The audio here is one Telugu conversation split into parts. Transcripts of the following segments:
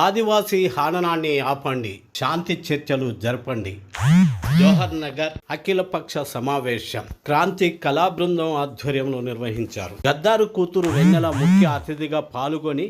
ఆదివాసీ హననాన్ని ఆపండి, శాంతి చర్చలు జరపండి. జవహర్ నగర్ అఖిలపక్ష సమావేశం క్రాంతి కళా బృందం ఆధ్వర్యంలో నిర్వహించారు. గద్దారు కూతురు వెన్నెల ముఖ్య అతిథిగా పాల్గొని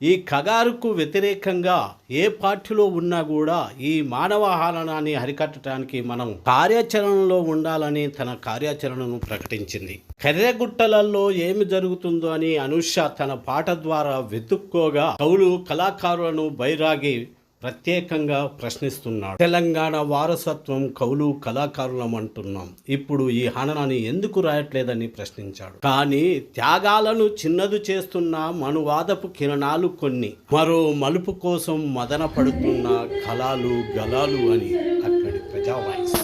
ఈ కగారుకు వ్యతిరేకంగా ఏ పార్టీలో ఉన్నా కూడా ఈ మానవ హననాన్ని అరికట్టడానికి మనం కార్యాచరణలో ఉండాలని తన కార్యాచరణను ప్రకటించింది. కర్రెగుట్టలలో ఏమి జరుగుతుందో అని అనుష తన పాట ద్వారా వెతుక్కోగా కవులు కళాకారులను బైరాగి ప్రత్యేకంగా ప్రశ్నిస్తున్నాడు. తెలంగాణ వారసత్వం కవులు కళాకారులం అంటున్నాం, ఇప్పుడు ఈ హననాన్ని ఎందుకు రాయట్లేదని ప్రశ్నించాడు. కానీ త్యాగాలను చిన్నదు చేస్తున్న మనువాదపు కిరణాలు కొన్ని, మరో మలుపు కోసం మదన పడుతున్న కళాలు గలాలు అని అక్కడి ప్రజా వాయిస్.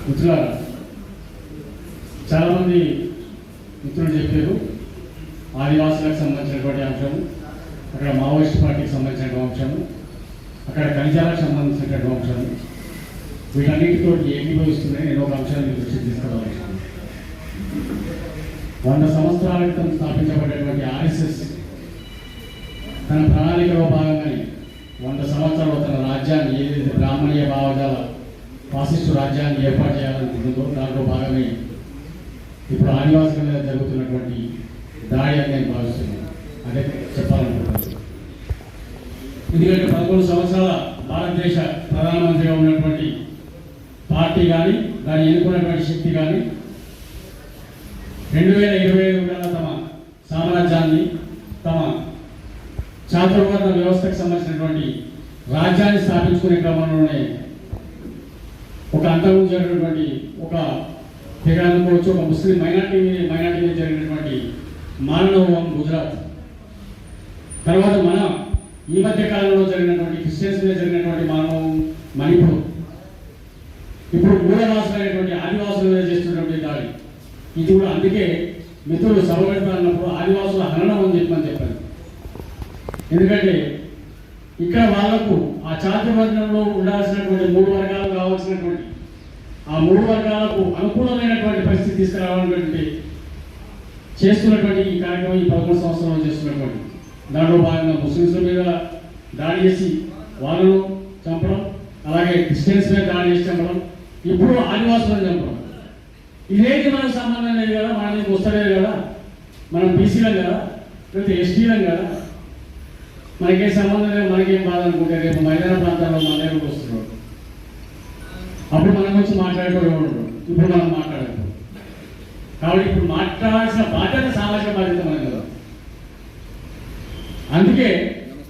మిత్రులారా, చాలామంది మిత్రులు చెప్పారు ఆదివాసులకు సంబంధించినటువంటి అంశము, అక్కడ మావోయిస్ట్ పార్టీకి సంబంధించినటువంటి అంశము, అక్కడ ఖనిజాలకు సంబంధించినటువంటి అంశము, వీటన్నిటితో ఏకీభవిస్తున్నాయి. నేను ఒక అంశాన్ని దృష్టి తీసుకోవాలి. 100 సంవత్సరాల క్రితం స్థాపించబడినటువంటి ఆర్ఎస్ఎస్ తన ప్రణాళికలో భాగంగానే 100 సంవత్సరాలు తన రాజ్యాన్ని ఏదైతే బ్రాహ్మణీయ భావజాల ఫాసిస్టు రాజ్యాన్ని ఏర్పాటు చేయాలనుకుంటుందో దాంట్లో భాగమే ఇప్పుడు ఆదివాసుల మీద జరుగుతున్నటువంటి దాడి అని నేను భావిస్తున్నాను. అదే చెప్పాలనుకుంటున్నాను. ఎందుకంటే 11 సంవత్సరాల భారతదేశ ప్రధానమంత్రిగా ఉన్నటువంటి పార్టీ కానీ దాన్ని ఎన్నుకున్నటువంటి శక్తి కానీ 2025 కల్లా తమ సామ్రాజ్యాన్ని, తమ చాతుర్వర్ణ వ్యవస్థకు సంబంధించినటువంటి రాజ్యాన్ని స్థాపించుకునే క్రమంలోనే ఒక అంతర్గతం జరిగినటువంటి ఒక తెగ అనుకోవచ్చు, ఒక ముస్లిం మైనార్టీ మీద జరిగినటువంటి మారణహోమం గుజరాత్, తర్వాత మన ఈ మధ్య కాలంలో జరిగినటువంటి క్రిస్టియన్స్ మీద జరిగినటువంటి మారణహోమం మణిపూర్, ఇప్పుడు మూల రాష్ట్రాలైనటువంటి ఆదివాసుల మీద చేస్తున్నటువంటి దాడి. ఇది కూడా అందుకే మిత్రులు సభ పెడతారన్నప్పుడు ఆదివాసుల హననం అని చెప్పారు. ఎందుకంటే ఇక్కడ వాళ్లకు ఆ చాతుర్వర్ణంలో ఉండాల్సినటువంటి 3 వర్గాలు కావాల్సినటువంటి ఆ 3 వర్గాలకు అనుకూలమైనటువంటి పరిస్థితి తీసుకురావాలన్నటువంటి చేస్తున్నటువంటి ఈ కార్యక్రమం ఈ 11 సంవత్సరాలు చేస్తున్నటువంటి దాంట్లో భాగంగా ముస్లింల మీద దాడి చేసి వాళ్ళను చంపడం, అలాగే క్రిస్టియన్స్ మీద దాడి చేసి చంపడం, ఇప్పుడు ఆదివాసులను చంపడం. ఇదేంటి మనకు సంబంధం లేదు కదా, మన మీద వస్తలేదు కదా, మనం బీసీలం కదా, లేకపోతే ఎస్టీలం కదా, మనకేం సంబంధం లేదు, మనకేం బాధ అనుకుంటే రేపు మైదాన ప్రాంతాల్లో మన దగ్గరకు వస్తున్నాడు. అప్పుడు మనం వచ్చి మాట్లాడుకోవడం, ఇప్పుడు మనం మాట్లాడకూడదు. కాబట్టి ఇప్పుడు మాట్లాడాల్సిన బాధ్యత సామాజిక బాధ్యత మనది కదా. అందుకే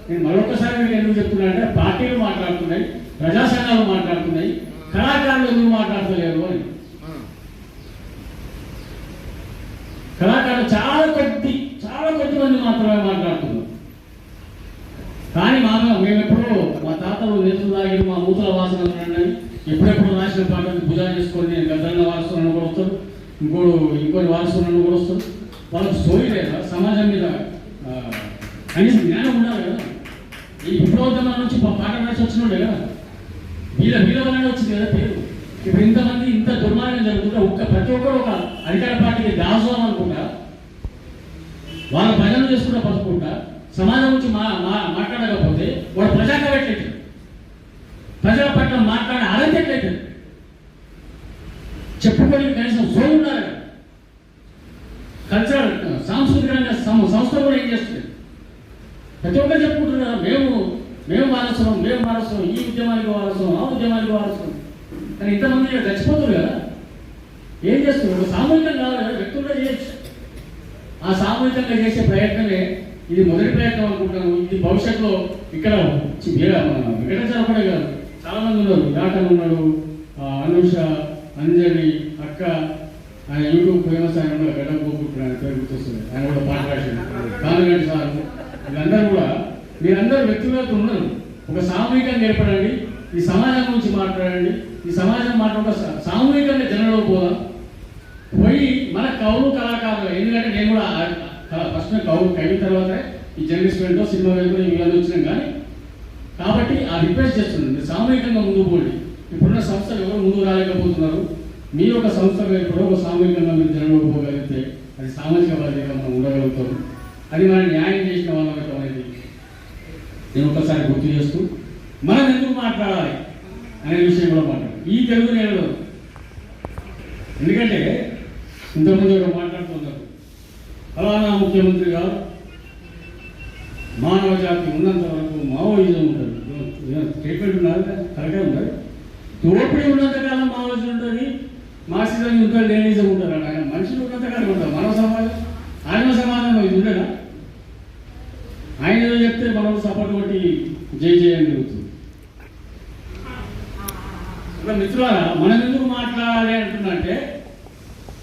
నేను మరొకసారి మీకు ఎందుకు చెప్తున్నా అంటే పార్టీలు మాట్లాడుతున్నాయి, ప్రజా సంఘాలు మాట్లాడుతున్నాయి, కళాకారులు ఎందుకు మాట్లాడతలేరు అని. కళాకారులు చాలా కొద్ది మంది మాత్రమే మాట్లాడుతున్నారు. కానీ మేము ఎప్పుడో మా తాతలు నేతలు తాగి మా మూతల వాసన ఉండండి, ఎప్పుడెప్పుడు రాసిన పాటలు భుజాలు చేసుకొని నేను గద్దన్న వారసులను కూడా వస్తాడు, ఇంకోటి వారసులను కూడా వస్తాడు. వాళ్ళకు స్టోరీ లేదా, సమాజం మీద కనీసం జ్ఞానం ఉండాలి కదా. ఈ విప్లవోద్యమాల నుంచి పాట రాసి వచ్చినోడే కదా, వీళ్ళ వల్లనే వచ్చింది కదా పేరు. ఇప్పుడు ఇంతమంది ఇంత దుర్మార్గం జరుగుతుంటే ప్రతి ఒక్కరు ఒక అధికార పార్టీకి దాసోహం అనుకుంటా, వాళ్ళ భజనలు చేసుకుంటా బతుకుంటా, సమాజం నుంచి మాట్లాడకపోతే వాడు ప్రజాకవెట్లయితే ప్రజల పట్ల మాట్లాడే అరంతెట్లయితే చెప్పుకొని కనీసం సోలు ఉండాలి. కల్చరల్ సాంస్కృతికంగా సంస్థ కూడా ఏం చేస్తుంది, ప్రతి ఒక్కరు చెప్పుకుంటున్నారు మేము వారసులం, ఈ ఉద్యమానికి వారసులం, ఆ ఉద్యమానికి వారసులం. కానీ ఇంతమంది చచ్చిపోతారు కదా, ఏం చేస్తున్నారు? సామూహికంగా కావాలి కదా, వ్యక్తులుగా చేయొచ్చు. ఆ సామూహికంగా చేసే ప్రయత్నమే ఇది మొదటి ప్రయత్నం అనుకుంటాను. ఇది భవిష్యత్తులో ఇక్కడ వెంకటాచలపడే కాదు, చాలా మంది ఉన్నారు. దాటన్ ఉన్నాడు, అనూష, అంజలి, అక్క, ఆయన యూట్యూబ్ ఫేమస్ ఆయన కూడా గడ్డ పోకుంటున్నాను, పేరు గుర్తొస్తుంది. ఆయన కూడా పాట రాసింది, కానుగంటి సార్. వీళ్ళందరూ కూడా మీరందరూ వ్యక్తులతో ఉన్నారు. ఒక సామూహికంగా ఏర్పడండి, ఈ సమాజం గురించి మాట్లాడండి. ఈ సమాజం మాట్లాడ సామూహికంగా జనంలో పోయి మన కవులు కళాకారులు. ఎందుకంటే నేను కూడా ఫస్ట్ కవి తర్వాత ఈ జర్నలిస్ట్ సినిమా వైపు ఇవన్నీ వచ్చినాం. కానీ కాబట్టి ఆ రిక్వెస్ట్ చేస్తున్నాను, సామూహికంగా ముందుకు పోండి. ఇప్పుడున్న సంస్థలు ఎవరు ముందుకు రాలేకపోతున్నారు. మీ యొక్క సంస్థగా ఇప్పుడు ఒక సామూహికంగా మీరు జనంలో పోగలిగితే అది సామాజిక బాధ్యతగా మనం ఉండగలుగుతాం. అది మనం న్యాయం చేసిన వాళ్ళం అనేది నేను ఒకసారి గుర్తు చేస్తూ మనం ఎందుకు మాట్లాడాలి అనే విషయం కూడా మాట్లాడాలి ఈ తెలుగు నేలలో. ఎందుకంటే ఇంతకుముందు ఎవరు మాట్లాడుతున్నారు, ఫలానా ముఖ్యమంత్రి గారు మానవ జాతి ఉన్నంత వరకు మావోయిజం ఉంటుంది. స్టేట్మెంట్ ఉన్నారు, కరెక్ట్గా ఉన్నారు. దోపిడీ ఉన్నంతకాలం మావోయిజం ఉంటుంది, మార్క్సిజం ఉంటుంది, లెనినిజం ఉంటారు. ఆయన మనుషులు ఉన్నంతకాలం ఉంటారు. మానవ సమాజం, ఆత్మ సమాజం ఇది ఉండేనా? ఆయన ఏదో చెప్తే మనం సపోర్ట్ కొట్టి జై అని జరుగుతుంది. ఒక మిత్రులారా, మనం ఎందుకు మాట్లాడాలి అంటున్నంటే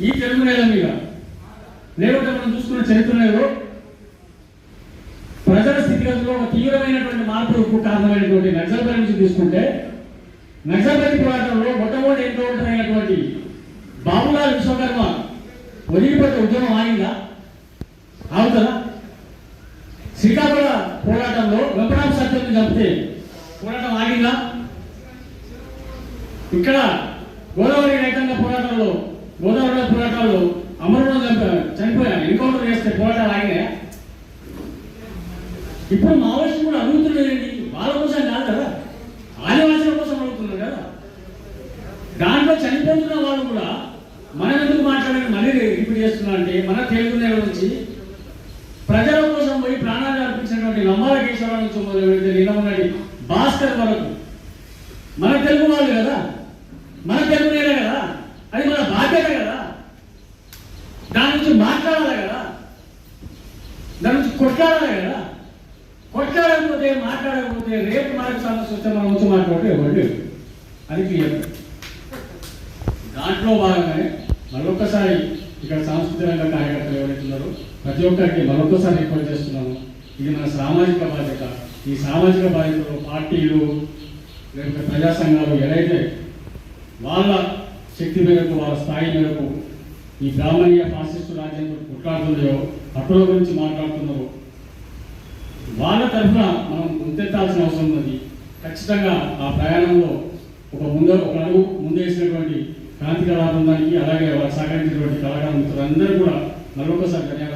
ఈ తెలుగు నేల మీద లేకపోతే మనం చూసుకున్న చరిత్రలో ప్రజల స్థితిగతుల్లో ఒక తీవ్రమైనటువంటి మార్పులకు కారణమైనటువంటి నక్సల్బరీ నుంచి తీసుకుంటే, నక్సల్బరీ పోరాటంలో మొట్టమొదటి ఎన్కౌంటర్ అయినటువంటి విశ్వకర్మ వదిలిపోతే ఉద్యమం ఆగిందా? ఆగుతుందా? శ్రీకాకుళ పోరాటంలో వెంకటామ సత్యం చంపితే పోరాటం ఆగిందా? ఇక్కడ గోదావరి రైతాంగ పోరాటంలో అమరులను చనిపోయాను ఎన్కౌంటర్ చేస్తే పోరాటాలు ఆగినాయా? ఇప్పుడు మావోయిస్టులు కూడా అడుగుతున్నది వాళ్ళ కోసం కాదు కదా, ఆదివాసుల కోసం అడుగుతున్నారు కదా. దాంట్లో చనిపోతున్న వాళ్ళు కూడా మనం ఎందుకు మాట్లాడాలి మళ్ళీ రిపీట్ చేస్తున్నా అంటే, మన తెలుగు నేల నుంచి ప్రజల కోసం పోయి ప్రాణాలు అర్పించినటువంటి లంబాల కేశవరావు నుంచి మొదలుపెడితే నిన్న ఉన్నది భాస్కర్ వరకు మన తెలుగు వాళ్ళు కదా, మన తెలుగు నేల కదా, అది మన బాధ్యత కదా. దాని నుంచి మాట్లాడాలి కదా, దాని నుంచి కొట్లాడాలి కదా. కొట్లాడకపోతే మాట్లాడకపోతే రేపు మనకు సమస్య వస్తే మనం వచ్చి మాట్లాడితే ఎవరు అది క్లియర్. దాంట్లో భాగంగానే మరొకసారి ఇక్కడ సాంస్కృతిక రంగ కార్యకర్తలు ఎవరైతున్నారో ప్రతి ఒక్కరికి మరొకసారి రిపోర్ట్ చేస్తున్నాము. ఇది మన సామాజిక బాధ్యత. ఈ సామాజిక బాధ్యతలో పార్టీలు లేకపోతే ప్రజా సంఘాలు ఏదైతే వాళ్ళ శక్తి మేరకు వాళ్ళ స్థాయి మేరకు ఈ బ్రాహ్మణీయ ఫాసిస్టు రాజ్యంతో కొట్లాడుతున్నాయో హక్కుల గురించి మాట్లాడుతున్నారో వాళ్ళ తరఫున మనం ముందెత్తాల్సిన అవసరం ఉన్నది. ఖచ్చితంగా ఆ ప్రయాణంలో ఒక అడుగు ముందేసినటువంటి క్రాంతి కళా బృందానికి అలాగే సహకరించినటువంటి కళాకారులందరూ కూడా మరొకసారి ధన్యవాదాలు.